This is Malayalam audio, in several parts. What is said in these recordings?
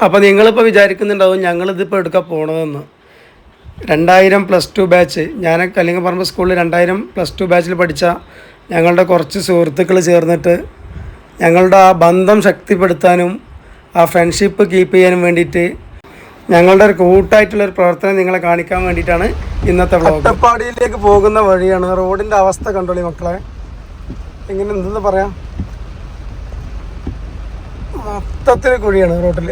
അപ്പോൾ നിങ്ങളിപ്പോൾ വിചാരിക്കുന്നുണ്ടാവും ഞങ്ങളിതിപ്പോൾ എടുക്കാൻ പോണതെന്ന്. 2000 +2 ബാച്ച്, ഞാൻ കല്ലിങ്ങപ്പറമ്പ് സ്കൂളിൽ 2000 +2 ബാച്ചിൽ പഠിച്ച ഞങ്ങളുടെ കുറച്ച് സുഹൃത്തുക്കൾ ചേർന്നിട്ട് ഞങ്ങളുടെ ആ ബന്ധം ശക്തിപ്പെടുത്താനും ആ ഫ്രണ്ട്ഷിപ്പ് കീപ്പ് ചെയ്യാനും വേണ്ടിയിട്ട് ഞങ്ങളുടെ ഒരു കൂട്ടായിട്ടുള്ളൊരു പ്രവർത്തനം നിങ്ങളെ കാണിക്കാൻ വേണ്ടിയിട്ടാണ് ഇന്നത്തെ വ്ളോഗ്. അട്ടപ്പാടിയിലേക്ക് പോകുന്ന വഴിയാണ്. റോഡിൻ്റെ അവസ്ഥ കണ്ടോളി മക്കളെ, എങ്ങനെ എന്തെന്ന് പറയാം, മൊത്തത്തിൽ കുഴിയാണ് റോഡിൽ.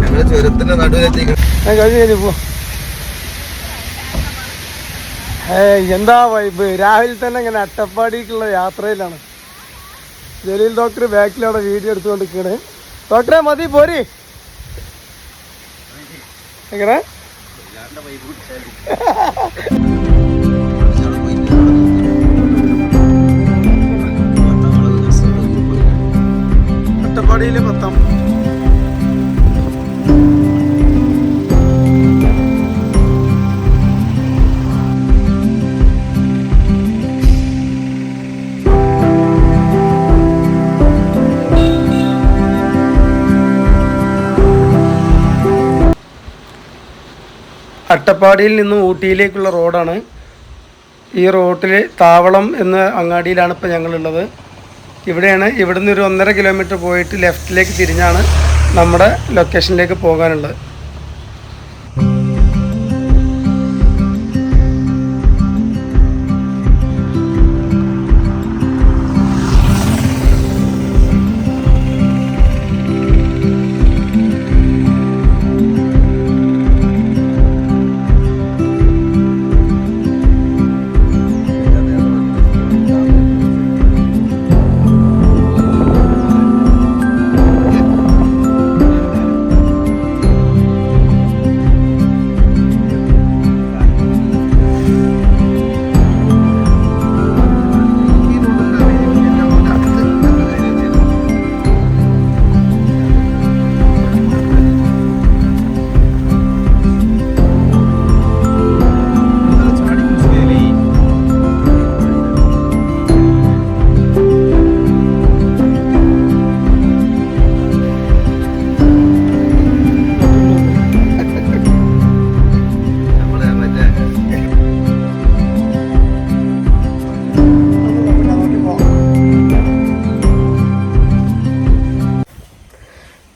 ഞങ്ങള് ചുരത്തിന്റെ നടുവിലെത്തി. എന്താ വൈബ്, രാവിലെ തന്നെ ഇങ്ങനെ അട്ടപ്പാടിക്കുള്ള യാത്രയിലാണ്. ജലീൽ ഡോക്ടർ ബാക്കിലവിടെ വീഡിയോ എടുത്തുകൊണ്ടിരിക്കുകയാണ്. ഡോക്ടറെ മതി പോരി, എങ്ങനെ അട്ടപ്പാടിയിലെ 10. അട്ടപ്പാടിയിൽ നിന്നും ഊട്ടിയിലേക്കുള്ള റോഡാണ്. ഈ റോട്ടിൽ താവളം എന്ന അങ്ങാടിയിലാണ് ഇപ്പോൾ ഞങ്ങളുള്ളത്. ഇവിടെയാണ്. ഇവിടുന്ന് ഒരു 1.5 കിലോമീറ്റർ പോയിട്ട് ലെഫ്റ്റിലേക്ക് തിരിഞ്ഞാണ് നമ്മുടെ ലൊക്കേഷനിലേക്ക് പോകാനുള്ളത്.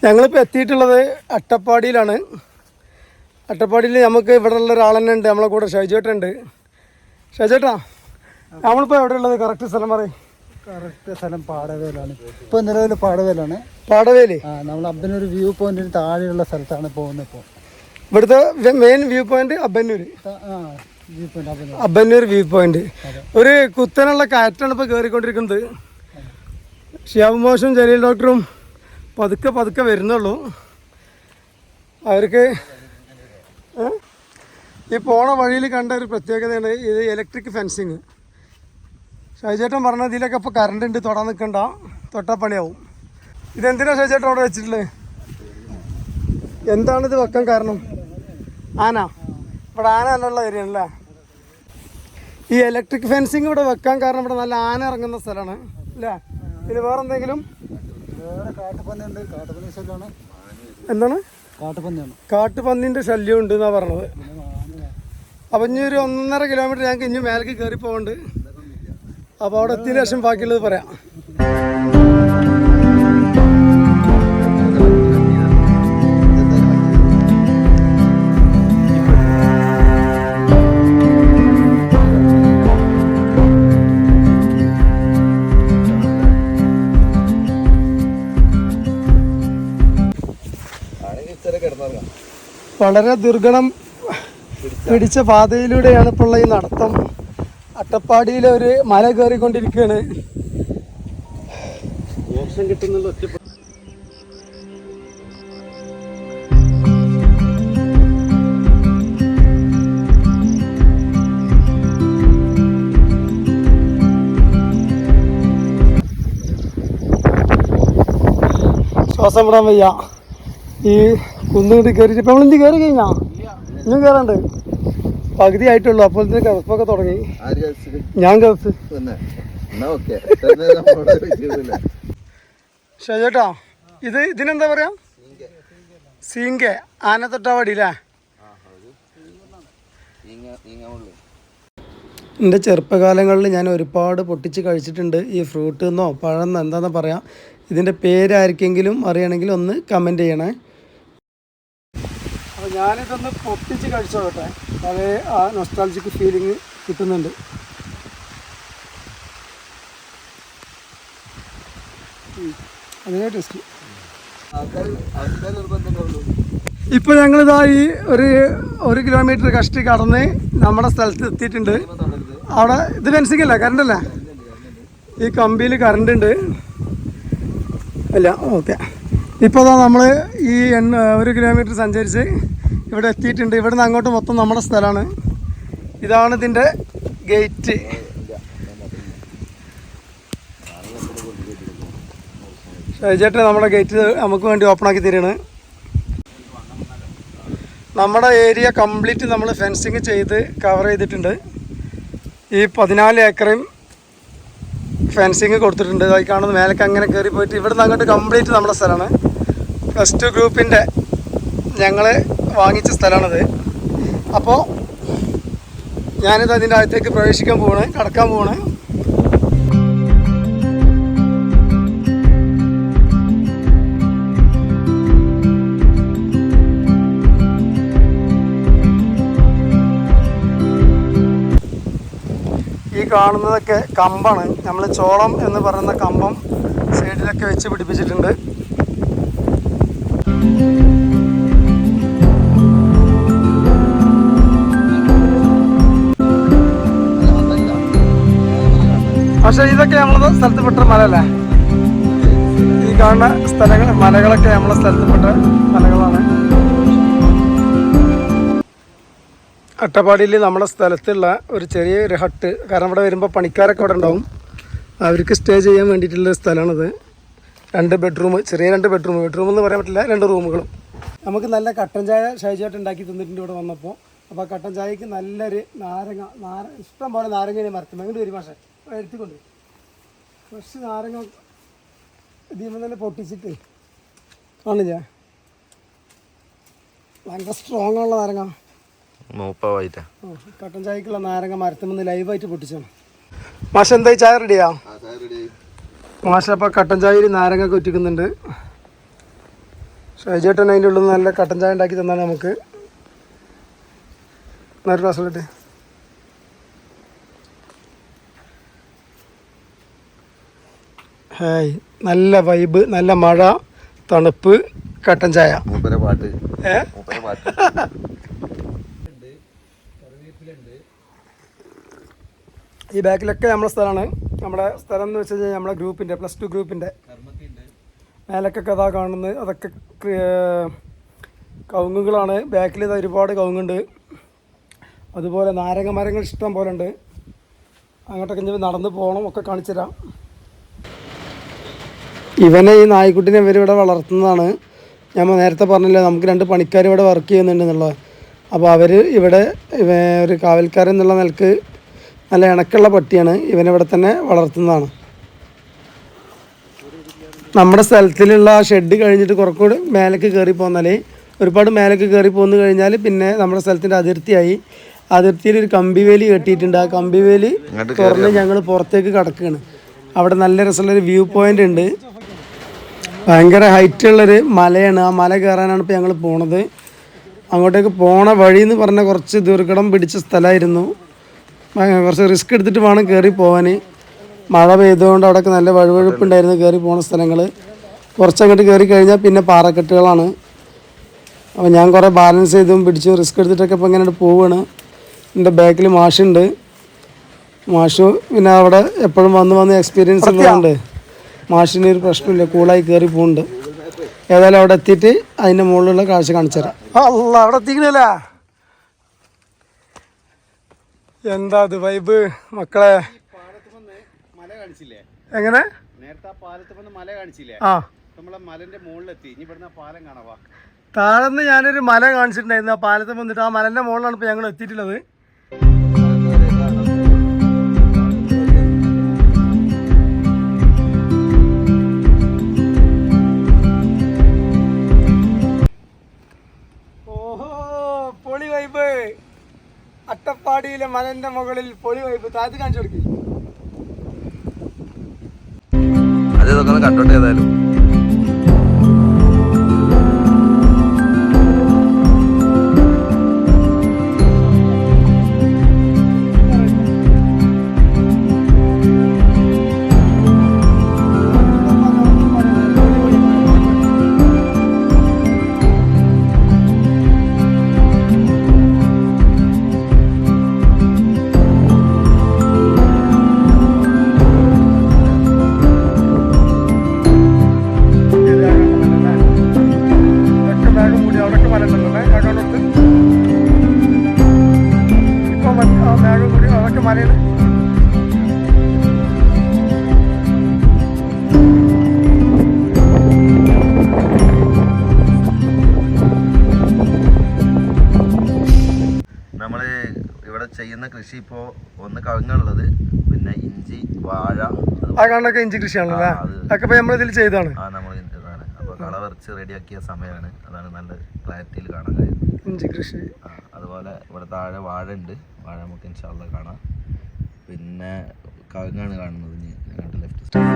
ഞങ്ങളിപ്പോൾ എത്തിയിട്ടുള്ളത് അട്ടപ്പാടിയിലാണ്. അട്ടപ്പാടിയിൽ നമുക്ക് ഇവിടെ ഉള്ള ഒരാൾ തന്നെ ഉണ്ട്, നമ്മളെ കൂടെ ഷൈജേട്ടുണ്ട്. ഷൈജേട്ടാ, നമ്മളിപ്പോൾ എവിടെ ഉള്ളത്? കറക്റ്റ് സ്ഥലം പറയും. കറക്റ്റ് സ്ഥലം പാടവേലാണ്. ഇപ്പോൾ നിലവിൽ പാടവേലാണ്. പാടവേലി നമ്മൾ അബ്ബന്നൂർ വ്യൂ പോയിന്റിന് താഴെയുള്ള സ്ഥലത്താണ് പോകുന്നത്. ഇപ്പോൾ ഇവിടുത്തെ main view point Abbannur view point. ഒരു കുത്തനുള്ള കയറ്റാണ് ഇപ്പോൾ കയറിക്കൊണ്ടിരിക്കുന്നത്. ഷിയാബ് മോശം ജലീൽ ഡോക്ടറും പതുക്കെ വരുന്നുള്ളൂ. അവർക്ക് ഈ പോണ വഴിയിൽ കണ്ട ഒരു പ്രത്യേകതയാണ് ഇത് ഇലക്ട്രിക് ഫെൻസിങ്. ഷൈജേട്ടൻ പറഞ്ഞ ഇതിലൊക്കെ ഇപ്പോൾ കറണ്ട് ഉണ്ട്, തൊടാൻ നിൽക്കണ്ട, തൊട്ടാ പണിയാവും. ഇതെന്തിനാണ് ഷൈജേട്ടൻ അവിടെ വെച്ചിട്ടുള്ളത്? എന്താണിത് വെക്കാൻ കാരണം? ആന, ഇവിടെ ആന എന്നുള്ള ഏരിയ ആണല്ലേ. ഈ ഇലക്ട്രിക് ഫെൻസിങ് ഇവിടെ വെക്കാൻ കാരണം ഇവിടെ നല്ല ആന ഇറങ്ങുന്ന സ്ഥലമാണ് അല്ലേ? പിന്നെ വേറെ എന്തെങ്കിലും? എന്താണ്? കാട്ടുപന്നിന്റെ ശല്യം ഉണ്ട് എന്നാ പറഞ്ഞത്. അപ്പം ഇനി ഒരു 1.5 കിലോമീറ്റർ ഞങ്ങൾക്ക് ഇനി മേലേക്ക് കയറി പോകണ്ട്. അപ്പോൾ അവിടെ എത്തിയതിന് ശേഷം ബാക്കിയുള്ളത് പറയാം. വളരെ ദുർഘടം പിടിച്ച പാതയിലൂടെയാണ് ഇപ്പോൾ ഉള്ള ഈ നടത്തം. അട്ടപ്പാടിയിലെ ഒരു മല കയറിക്കൊണ്ടിരിക്കുകയാണ്. ഓപ്ഷൻ കിട്ടുന്നുള്ള ഒറ്റ ശ്വാസം വിടാൻ വയ്യ. ഈ കുന്നുകൂടി കയറിയിട്ട് ഇപ്പം നമ്മളെന്ത് കയറി കഴിഞ്ഞാ ഇന്നും കയറാണ്ട് പകുതി ആയിട്ടുള്ളൂ. അപ്പോൾ ഗൾഫൊക്കെ തുടങ്ങി. ഞാൻ ഗൾഫ്. ഷജേട്ടാ, ഇതിനെന്താ പറയാ? സീങ്ക, ആനത്തൊട്ടാവാടി അല്ലേ? എൻ്റെ ചെറുപ്പകാലങ്ങളിൽ ഞാൻ ഒരുപാട് പൊട്ടിച്ച് കഴിച്ചിട്ടുണ്ട്. ഈ ഫ്രൂട്ട് എന്നോ പഴം എന്നോ എന്താണെന്ന് പറയാം. ഇതിൻ്റെ പേരായിരിക്കെങ്കിലും അറിയണമെങ്കിൽ ഒന്ന് കമൻറ്റ് ചെയ്യണേ. അപ്പോൾ ഞാനിതൊന്ന് പൊട്ടിച്ച് കഴിച്ചോട്ടെ. അതേ ആ നൊസ്റ്റാൾജിക് ഫീലിംഗ് കിട്ടുന്നുണ്ട്. അതേ ടേസ്റ്റ്. ഇപ്പോൾ ഞങ്ങളിതാ ഈ ഒരു കിലോമീറ്റർ കഷ്ടി കടന്ന് നമ്മുടെ സ്ഥലത്ത് എത്തിയിട്ടുണ്ട്. അവിടെ ഇത് ഫെൻസിങ് അല്ല, കറണ്ടല്ലേ? ഈ കമ്പിയിൽ കറണ്ട് ഉണ്ട് അല്ല? ഓക്കെ. ഇപ്പോൾ നമ്മൾ ഈ 1 കിലോമീറ്റർ സഞ്ചരിച്ച് ഇവിടെ എത്തിയിട്ടുണ്ട്. ഇവിടെ നിന്ന് അങ്ങോട്ട് മൊത്തം നമ്മുടെ സ്ഥലമാണ്. ഇതാണ് ഇതിൻ്റെ ഗേറ്റ്. ഷൈജേട്ടൻ നമ്മുടെ ഗേറ്റ് നമുക്ക് വേണ്ടി ഓപ്പൺ ആക്കി തരികയാണ്. നമ്മുടെ ഏരിയ കംപ്ലീറ്റ് നമ്മൾ ഫെൻസിങ് ചെയ്ത് കവർ ചെയ്തിട്ടുണ്ട്. ഈ 14 ഏക്കറും ഫെൻസിങ് കൊടുത്തിട്ടുണ്ട്. അതായി കാണുന്നത് മേലേക്ക് അങ്ങനെ കയറി പോയിട്ട് ഇവിടെ നിന്ന് അങ്ങോട്ട് കംപ്ലീറ്റ് നമ്മുടെ സ്ഥലമാണ്. +2 ഗ്രൂപ്പിൻ്റെ ഞങ്ങൾ വാങ്ങിച്ച സ്ഥലമാണിത്. അപ്പോൾ ഞാനിത് അതിൻ്റെ അകത്തേക്ക് പ്രവേശിക്കാൻ പോവാണ്, കടക്കാൻ പോവാണ്. ഈ കാണുന്നതൊക്കെ കമ്പാണ്. നമ്മൾ ചോളം എന്ന് പറയുന്ന കമ്പം സൈഡിലൊക്കെ വെച്ച് പിടിപ്പിച്ചിട്ടുണ്ട്. പക്ഷേ ഇതൊക്കെ നമ്മളെ സ്ഥലത്ത് പെട്ട മലയല്ലേ? ഈ കാണുന്ന സ്ഥലങ്ങൾ മലകളൊക്കെ നമ്മളെ സ്ഥലത്ത് പെട്ട മലകളാണ്. അട്ടപ്പാടിയിൽ നമ്മുടെ സ്ഥലത്തുള്ള ഒരു ചെറിയൊരു ഹട്ട്, കാരണം ഇവിടെ വരുമ്പോൾ പണിക്കാരൊക്കെ ഇവിടെ ഉണ്ടാവും. അവർക്ക് സ്റ്റേ ചെയ്യാൻ വേണ്ടിയിട്ടുള്ള സ്ഥലമാണിത്. 2 ബെഡ്റൂം, ചെറിയ 2 ബെഡ്റൂം എന്ന് പറയാൻ പറ്റില്ല, 2 റൂമുകളും. നമുക്ക് നല്ല കട്ടൻ ചായ ഷൈജേട്ടൻ ഉണ്ടാക്കി തന്നിട്ടുണ്ട് ഇവിടെ വന്നപ്പോൾ. അപ്പോൾ കട്ടൻ ചായക്ക് നല്ലൊരു നാരങ്ങ ഇഷ്ടം പോലെ നാരങ്ങ മരത്തുമ്പോൾ ഇങ്ങോട്ട് വരും. പക്ഷേ എടുത്തിക്കൊണ്ട് ഫ്രഷ് നാരങ്ങ ഇതിൽ തന്നെ പൊട്ടിച്ചിട്ട് കാണില്ലേ, ഭയങ്കര സ്ട്രോങ് ഉള്ള നാരങ്ങ. കട്ടൻ ചായക്കുള്ള നാരങ്ങ മരത്തുമ്പോൾ ലൈവായിട്ട് പൊട്ടിച്ചാണ്. മാഷ എന്തായി ചായ റെഡിയാ? മാഷ അപ്പോൾ കട്ടൻ ചായയിൽ നാരങ്ങ കൊറ്റിക്കുന്നുണ്ട്. ഷൈജേട്ടൻ അതിൻ്റെ ഉള്ളിൽ നല്ല കട്ടൻ ചായ ഉണ്ടാക്കി തന്നാൽ നമുക്ക് ഒരു ഗ്ലാസ് കിട്ടി. ഹായ്, നല്ല വൈബ്, നല്ല മഴ, തണുപ്പ്, കട്ടൻ ചായ. ഈ ബാക്കിലൊക്കെ നമ്മുടെ സ്ഥലമാണ്. നമ്മുടെ സ്ഥലം എന്ന് വെച്ച് കഴിഞ്ഞാൽ നമ്മുടെ ഗ്രൂപ്പിൻ്റെ +2 ഗ്രൂപ്പിൻ്റെ മേലൊക്കെ കഥ കാണുന്നത് അതൊക്കെ കവുങ്ങുകളാണ്. ബാക്കിൽ ഇത് ഒരുപാട് കവുങ്ങുണ്ട്. അതുപോലെ നാരങ്ങ മരങ്ങൾ ഇഷ്ടം പോലെ ഉണ്ട്. അങ്ങോട്ടൊക്കെ ഇനി നടന്ന് പോകണം, ഒക്കെ കാണിച്ചു തരാം. ഇവനെ ഈ നായ്ക്കുട്ടിനെ ഇവരിവിടെ വളർത്തുന്നതാണ്. ഞാൻ നേരത്തെ പറഞ്ഞില്ലേ നമുക്ക് 2 പണിക്കാർ ഇവിടെ വർക്ക് ചെയ്യുന്നുണ്ട് എന്നുള്ളത്. അപ്പോൾ അവർ ഇവിടെ ഒരു കാവൽക്കാരൻ എന്നുള്ള നിലക്ക് നല്ല ഇണക്കുള്ള പട്ടിയാണ്. ഇവനിവിടെ തന്നെ വളർത്തുന്നതാണ്. നമ്മുടെ സ്ഥലത്തിലുള്ള ഷെഡ് കഴിഞ്ഞിട്ട് കുറച്ചുകൂടി മേലേക്ക് കയറി പോന്നാൽ, ഒരുപാട് മേലേക്ക് കയറി പോന്നു കഴിഞ്ഞാൽ പിന്നെ നമ്മുടെ സ്ഥലത്തിൻ്റെ അതിർത്തിയിൽ ഒരു കമ്പിവേലി കെട്ടിയിട്ടുണ്ട്. ആ കമ്പിവേലി തുറന്ന് ഞങ്ങൾ പുറത്തേക്ക് കടക്കുകയാണ്. അവിടെ നല്ല രസമുള്ളൊരു വ്യൂ പോയിൻ്റ് ഉണ്ട്. ഭയങ്കര ഹൈറ്റുള്ളൊരു മലയാണ്. ആ മല കയറാനാണ് ഇപ്പോൾ ഞങ്ങൾ പോണത്. അങ്ങോട്ടേക്ക് പോണ വഴി എന്ന് പറഞ്ഞാൽ കുറച്ച് ദുർഘടം പിടിച്ച സ്ഥലമായിരുന്നു. കുറച്ച് റിസ്ക് എടുത്തിട്ട് വേണം കയറി പോകാൻ. മഴ പെയ്തുകൊണ്ട് അവിടെയൊക്കെ നല്ല വഴുവഴുപ്പുണ്ടായിരുന്നു കയറി പോകുന്ന സ്ഥലങ്ങൾ. കുറച്ചങ്ങോട്ട് കയറി കഴിഞ്ഞാൽ പിന്നെ പാറക്കെട്ടുകളാണ്. അപ്പോൾ ഞാൻ കുറേ ബാലൻസ് ചെയ്തും പിടിച്ചും റിസ്ക് എടുത്തിട്ടൊക്കെ ഇപ്പോൾ ഇങ്ങനെ പോവുകയാണ്. എൻ്റെ ബാക്കിൽ മാഷുണ്ട്. മാഷു പിന്നെ അവിടെ എപ്പോഴും വന്ന് എക്സ്പീരിയൻസ് ഉള്ളതുകൊണ്ട് മാഷിന് ഒരു പ്രശ്നമില്ല, കൂളായി കയറി പോകുന്നുണ്ട്. ഏതായാലും അവിടെ എത്തിയിട്ട് അതിൻ്റെ മുകളിലുള്ള കാഴ്ച കാണിച്ചു തരാം. അല്ല അവിടെ എത്തിക്കണല്ലേ, എന്താ അത് വൈബ് മക്കളെ. എങ്ങനെ ആ താഴെന്ന് ഞാനൊരു മല കാണിച്ചിട്ടുണ്ടായിരുന്നു. ആ പാലത്ത് വന്നിട്ട് ആ മലന്റെ മുകളിലാണ് ഇപ്പൊ ഞങ്ങൾ എത്തിയിട്ടുള്ളത്. ഓഹോ പൊളി വൈബ്, അട്ടപ്പാടിയിലെ മലന്റെ മുകളിൽ പൊളി വൈബ്. താഴത്ത് കാണിച്ചു കൊടുക്കി. അതൊക്കെ കണ്ടോട്ടെ ഏതായാലും. നമ്മള് ഇവിടെ ചെയ്യുന്ന കൃഷി ഇപ്പോ ഒന്ന് കവുങ്ങുള്ളത്, പിന്നെ ഇഞ്ചി, വാഴ, കാണൊക്കെ ഇഞ്ചി കൃഷിയാണല്ലേ. അതൊക്കെ നമ്മൾ ഇതിൽ ചെയ്താണ്. നമ്മൾ ഇതാണ്. അപ്പൊ കളവറിച്ച് റെഡിയാക്കിയ സമയമാണ്. അതാണ് നല്ല ക്ലാരിറ്റിയിൽ കാണാൻ കഴിയുന്നത് ഇഞ്ചി കൃഷി. അതുപോലെ ഇവിടെ താഴെ വാഴ ഉണ്ട്. വാഴ നമുക്ക് ഇൻഷാ അല്ലാഹ് കാണാം. പിന്നെ കവുങ്ങാണ് കാണുന്നത് ഞങ്ങളുടെ ലെഫ്റ്റ് സൈഡ്.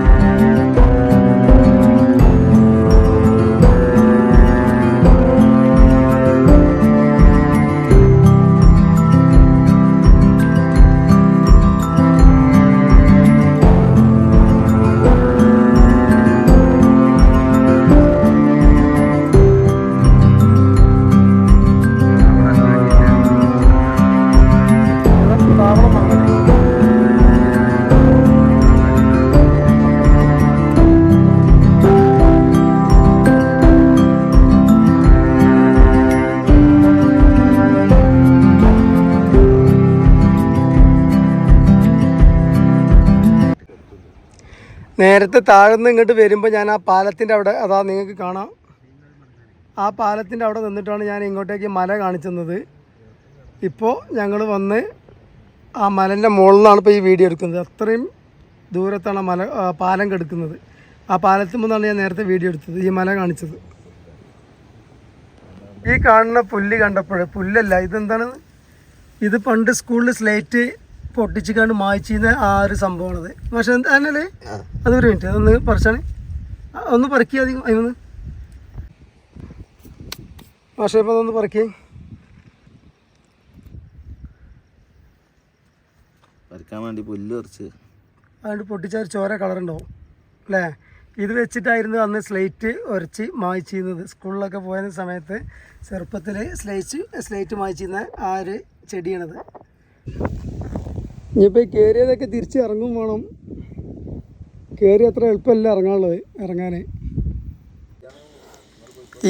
നേരത്തെ താഴ്ന്ന് ഇങ്ങോട്ട് വരുമ്പോൾ ഞാൻ ആ പാലത്തിൻ്റെ അവിടെ, അതാ നിങ്ങൾക്ക് കാണാം, ആ പാലത്തിൻ്റെ അവിടെ നിന്നിട്ടാണ് ഞാൻ ഇങ്ങോട്ടേക്ക് മല കാണിച്ചത്. ഇപ്പോൾ ഞങ്ങൾ വന്ന് ആ മലൻ്റെ മുകളിൽ നിന്നാണ് ഇപ്പോൾ ഈ വീഡിയോ എടുക്കുന്നത്. അത്രയും ദൂരത്താണ് പാലം കിടക്കുന്നത്. ആ പാലത്തിൽ നിന്നാണ് ഞാൻ നേരത്തെ വീഡിയോ എടുത്തത്, ഈ മല കാണിച്ചത്. ഈ കാണുന്ന പുല്ല് കണ്ടപ്പോഴേ, പുല്ലല്ല ഇതെന്താണ്, ഇത് പണ്ട് സ്കൂളിൽ സ്ലേറ്റ് പൊട്ടിച്ചിക്കാണ്ട് മായ്ച്ചിരുന്ന ആ ഒരു സംഭവമാണത്. പക്ഷെ അതല്ലേ, അതൊരു മിനിറ്റ് അതൊന്ന് പറിച്ചാണ്, ഒന്ന് പറിക്കുക അധികം അതിനൊന്ന്. പക്ഷേ ഇപ്പോൾ അതൊന്ന് പറിക്കുക, പറിക്കാൻ വേണ്ടി പുല്ല് പറിച്ച് അതുകൊണ്ട് പൊട്ടിച്ച ഒരു ചോര കളറുണ്ടാവും അല്ലേ. ഇത് വെച്ചിട്ടായിരുന്നു അന്ന് സ്ലേറ്റ് ഉരച്ച് മായ്ച്ചിരുന്നത്. സ്കൂളിലൊക്കെ പോയ സമയത്ത് ചെറുപ്പത്തിൽ സ്ലേറ്റ് മായ്ച്ചിരുന്ന ആ ഒരു ചെടിയാണത്. ഇനിയിപ്പോൾ ഈ കയറിയതൊക്കെ തിരിച്ച് ഇറങ്ങും വേണം. കയറി അത്ര എളുപ്പമല്ല ഇറങ്ങാൻ.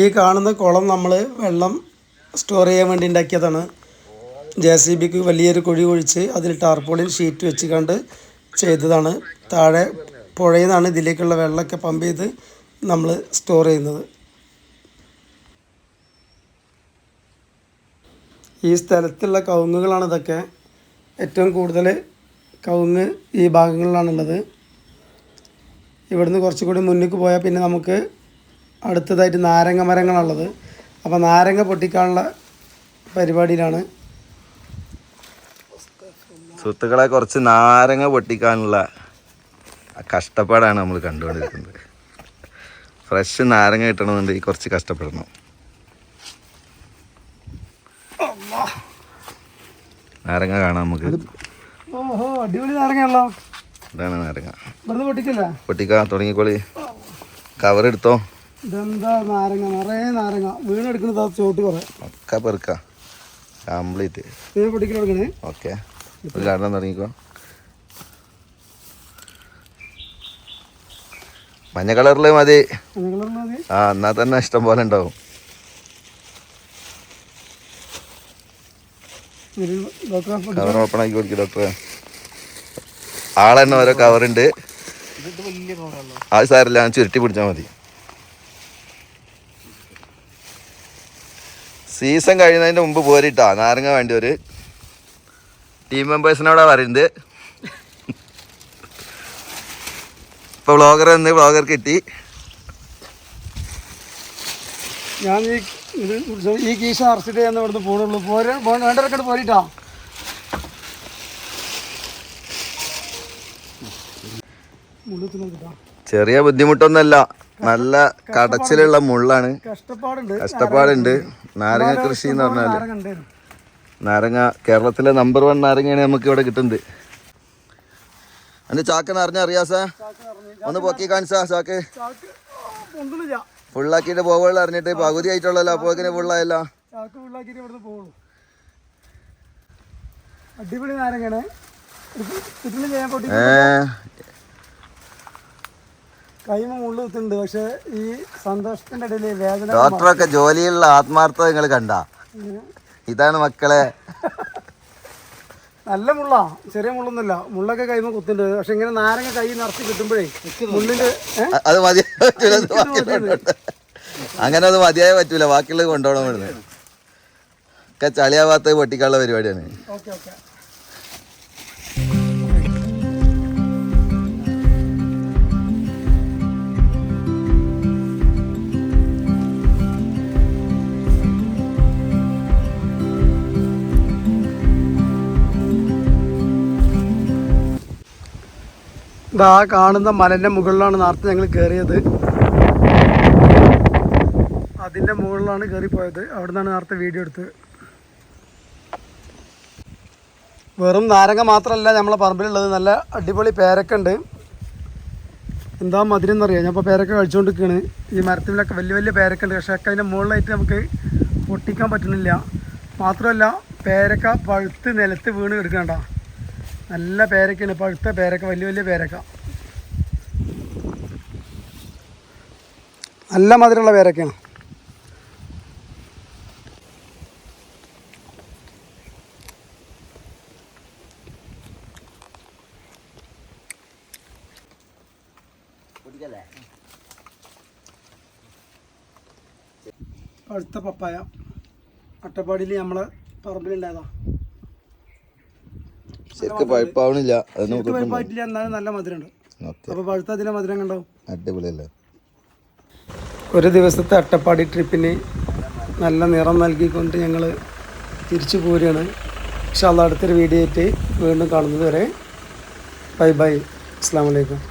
ഈ കാണുന്ന കുളം നമ്മൾ വെള്ളം സ്റ്റോർ ചെയ്യാൻ വേണ്ടി ഉണ്ടാക്കിയതാണ്. JCBക്ക് വലിയൊരു കുഴി ഒഴിച്ച് അതിൽ ടാർപോളിൻ ഷീറ്റ് വെച്ച് കണ്ട് ചെയ്തതാണ്. താഴെ പുഴയിൽ നിന്നാണ് ഇതിലേക്കുള്ള വെള്ളമൊക്കെ പമ്പ് ചെയ്ത് നമ്മൾ സ്റ്റോർ ചെയ്യുന്നത്. ഈ സ്ഥലത്തുള്ള കവുങ്ങുകളാണ് ഇതൊക്കെ. ഏറ്റവും കൂടുതൽ കവുങ്ങ് ഈ ഭാഗങ്ങളിലാണുള്ളത്. ഇവിടുന്ന് കുറച്ചുകൂടി മുന്നിലേക്ക് പോയാൽ പിന്നെ നമുക്ക് അടുത്തതായിട്ട് നാരങ്ങ മരങ്ങളാണുള്ളത്. അപ്പോൾ നാരങ്ങ പൊട്ടിക്കാനുള്ള പരിപാടിയിലാണ്. സുഹൃത്തുക്കളെ, കുറച്ച് നാരങ്ങ പൊട്ടിക്കാനുള്ള കഷ്ടപ്പാടാണ് നമ്മൾ കണ്ടുകൊണ്ടിരിക്കുന്നത്. ഫ്രഷ് നാരങ്ങ കിട്ടണമെന്നുണ്ടെങ്കിൽ കുറച്ച് കഷ്ടപ്പെടണം. നാരങ്ങ കാണാം നമുക്ക്. ഓഹോ, അടിപൊളി നാരങ്ങയാണല്ലോ. ഇതാണ് നാരങ്ങ. പൊട്ടിക്കില്ല, പൊട്ടിക്കാൻ തുടങ്ങിക്കോളി. കവർ എടുത്തോ. ഇതെന്താ നാരങ്ങ, നിറയെ നാരങ്ങ വീണെടുക്കുന്നത് ചോട്ട് കുറേ ഒക്കെ പെറുക്ക കംപ്ലീറ്റ് പൊടിക്കൽ എടുക്കണേ. ഓക്കെ ഒരു കാരണം തുടങ്ങിക്കോ. മഞ്ഞ കളറിൽ മതി. ആ എന്നാ തന്നെ ഇഷ്ടം പോലെ ഉണ്ടാവും. കവർ ഓപ്പൺ ആക്കി കൊടുക്കും ഡോക്ടറെ. ആളെന്നെ ഓരോ കവറുണ്ട്. അത് സാരില്ല, ഞാൻ ചുരുട്ടി പിടിച്ചാൽ മതി. സീസൺ കഴിയുന്നതിൻ്റെ മുമ്പ് പോരിട്ടാ നാരങ്ങ വേണ്ടി ഒരു ടീം മെമ്പേഴ്സിനോടാ പറയുന്നത്. ഇപ്പൊ വ്ളോഗർ വന്ന് വ്ളോഗർ കിട്ടി. ഞാൻ ഈ കീശ അറച്ചിട്ട് ഞാൻ ഇവിടുന്ന് പോണുള്ളൂ. വേണ്ടവരൊക്കെ പോരിട്ടാ. ചെറിയ ബുദ്ധിമുട്ടൊന്നുമല്ല, നല്ല കടച്ചിലുള്ള മുള്ളാണ്. കഷ്ടപ്പാടുണ്ട്. നാരങ്ങ കൃഷി എന്ന് പറഞ്ഞാല് നാരങ്ങ കേരളത്തിലെ നമ്പർ 1 നാരങ്ങയാണ് നമുക്ക് ഇവിടെ കിട്ടുന്നത്. എന്റെ ചാക്ക് നിറഞ്ഞ അറിയാസാ, ഒന്ന് പൊക്കി കാണിച്ചാ ചാക്ക് ഫുള്ളാക്കിയിട്ട് പോകുള്ളൂ. അറിഞ്ഞിട്ട് പകുതി ആയിട്ടുള്ളല്ലോ, അപ്പോക്കിന് ഫുള്ളായല്ലോ. അടിപൊളി നാരങ്ങയാണ്. കൈമ മുള്ളു കുത്തുണ്ട്. പക്ഷെ ഈ സന്തോഷത്തിന്റെ ഇടയിൽ വേദന. ഡോക്ടറൊക്കെ ജോലിയുള്ള ആത്മാർത്ഥത നിങ്ങൾ കണ്ട. ഇതാണ് മക്കളെ. നല്ല മുള്ളാ, ചെറിയ മുള്ളൊന്നുമില്ല. മുള്ളൊക്കെ കൈമ കുത്തുണ്ട്. പക്ഷെ ഇങ്ങനെ നാരങ്ങ കൈ നിറച്ച് കിട്ടുമ്പോഴേ മുള്ളിന്റെ അത് മതിയായ പറ്റൂല. അങ്ങനെ അത് മതിയായ പറ്റൂല. ബാക്കിയുള്ളത് കൊണ്ടുപോകണം. ഇവിടുന്ന് ഒക്കെ ചളിയാവാത്ത പൊട്ടിക്കാനുള്ള പരിപാടിയാണ്. Okay okay. ഇതാ കാണുന്ന മലൻ്റെ മുകളിലാണ് നേരത്തെ ഞങ്ങൾ കയറിയത്. അതിൻ്റെ മുകളിലാണ് കയറിപ്പോയത്. അവിടെ നിന്നാണ് നേരത്തെ വീഡിയോ എടുത്തത്. വെറും നാരങ്ങ മാത്രമല്ല നമ്മളെ പറമ്പിലുള്ളത്, നല്ല അടിപൊളി പേരക്ക ഉണ്ട്. എന്താ മധുരം എന്നറിയാം. ഞാൻ ഇപ്പോൾ പേരക്ക കഴിച്ചുകൊണ്ടിരിക്കുകയാണ്. ഈ മരത്തിലൊക്കെ വലിയ വലിയ പേരക്ക ഉണ്ട്. പക്ഷേ ഒക്കെ അതിൻ്റെ മുകളിലായിട്ട് നമുക്ക് പൊട്ടിക്കാൻ പറ്റുന്നില്ല. മാത്രമല്ല പേരക്ക പഴുത്ത് നിലത്ത് വീണ് കിടക്കണ്ട. നല്ല പേരക്കയാണ്, പഴുത്ത പേരക്ക, വലിയ വലിയ പേരക്ക, നല്ല മധുരമുള്ള പേരക്കയാണ്. പഴുത്ത പപ്പായ അട്ടപ്പാടിയിൽ നമ്മളെ പറമ്പിലുണ്ടായതാ. ശരിക്കും പഴുപ്പാവണില്ല, പഴുപ്പായിട്ടില്ല, എന്നാലും നല്ല മധുരമുണ്ട്. അപ്പോൾ പഴുത്ത അതിൻ്റെ മധുരം കണ്ടാവും. അടിപൊളിയല്ലേ. ഒരു ദിവസത്തെ അട്ടപ്പാടി ട്രിപ്പിന് നല്ല നിറം നൽകിക്കൊണ്ട് ഞങ്ങൾ തിരിച്ചു പോരുകയാണ്. ഇൻഷാ അല്ലാഹ് അടുത്തൊരു വീഡിയോ ആയിട്ട് വീണ്ടും കാണുന്നത് വരെ ബൈ ബൈ. അസ്സലാമു അലൈക്കും.